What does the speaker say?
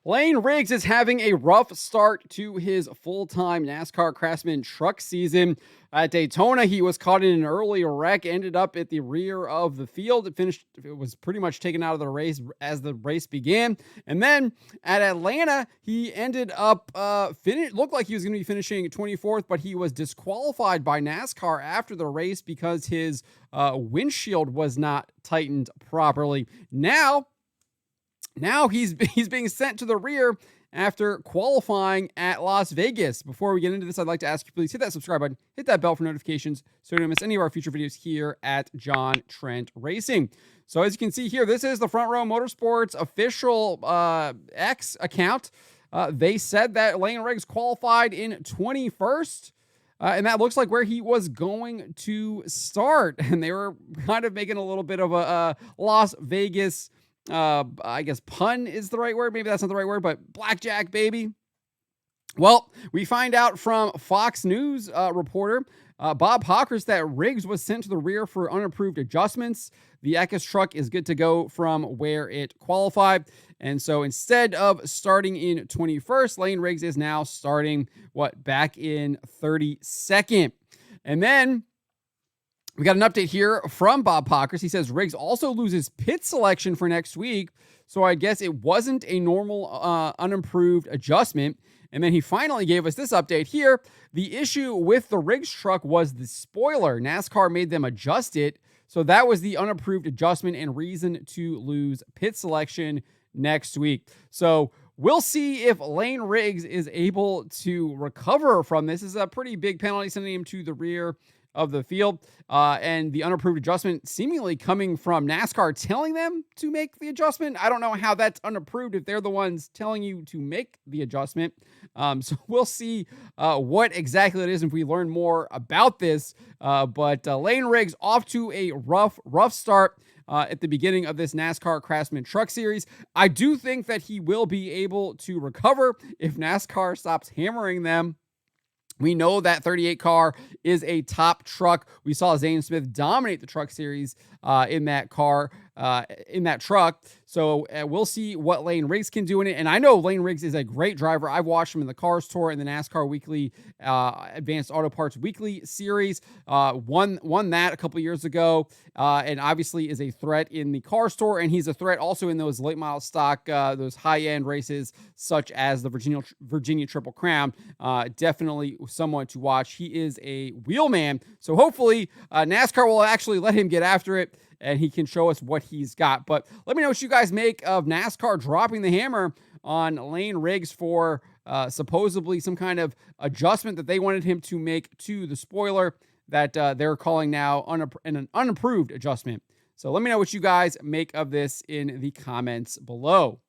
Layne Riggs is having a rough start to his full-time NASCAR Craftsman Truck season. At Daytona, he was caught in an early wreck, ended up at the rear of the field. It was pretty much taken out of the race as the race began. And then at Atlanta, he ended up looked like he was going to be finishing 24th, but he was disqualified by NASCAR after the race because his windshield was not tightened properly. Now he's being sent to the rear after qualifying at Las Vegas. Before we get into this, I'd like to ask you, please hit that subscribe button, hit that bell for notifications so you don't miss any of our future videos here at John Trent Racing. So as you can see here, this is the Front Row Motorsports official X account. They said that Layne Riggs qualified in 21st. And that looks like where he was going to start. And they were kind of making a little bit of a Las Vegas I guess pun is the right word. Maybe that's not the right word, but blackjack, baby. Well, we find out from Fox News reporter Bob Hawkers that Riggs was sent to the rear for unapproved adjustments. The Eckes truck is good to go from where it qualified. And so instead of starting in 21st, Layne Riggs is now starting back in 32nd. And then we got an update here from Bob Hawkers. He says Riggs also loses pit selection for next week. So I guess it wasn't a normal unimproved adjustment. And then he finally gave us this update here. The issue with the Riggs truck was the spoiler. NASCAR made them adjust it. So that was the unapproved adjustment and reason to lose pit selection next week. So we'll see if Layne Riggs is able to recover from this. This is a pretty big penalty, sending him to the rear of the field, and the unapproved adjustment seemingly coming from NASCAR telling them to make the adjustment. I don't know how that's unapproved if they're the ones telling you to make the adjustment. So we'll see what exactly it is if we learn more about this. But Layne Riggs off to a rough start at the beginning of this NASCAR Craftsman Truck Series. I do think that he will be able to recover if NASCAR stops hammering them. We know that 38 car is a top truck. We saw Zane Smith dominate the Truck Series in that car, in that truck. So we'll see what Layne Riggs can do in it. And I know Layne Riggs is a great driver. I've watched him in the Cars Tour and the NASCAR Weekly Advanced Auto Parts Weekly Series. Won that a couple years ago, and obviously is a threat in the Cars Tour. And he's a threat also in those late model stock, those high end races such as the Virginia Triple Crown. Definitely someone to watch. He is a wheelman. So hopefully NASCAR will actually let him get after it and he can show us what he's got. But let me know what you guys make of NASCAR dropping the hammer on Layne Riggs for supposedly some kind of adjustment that they wanted him to make to the spoiler that they're calling now an unapproved adjustment. So let me know what you guys make of this in the comments below.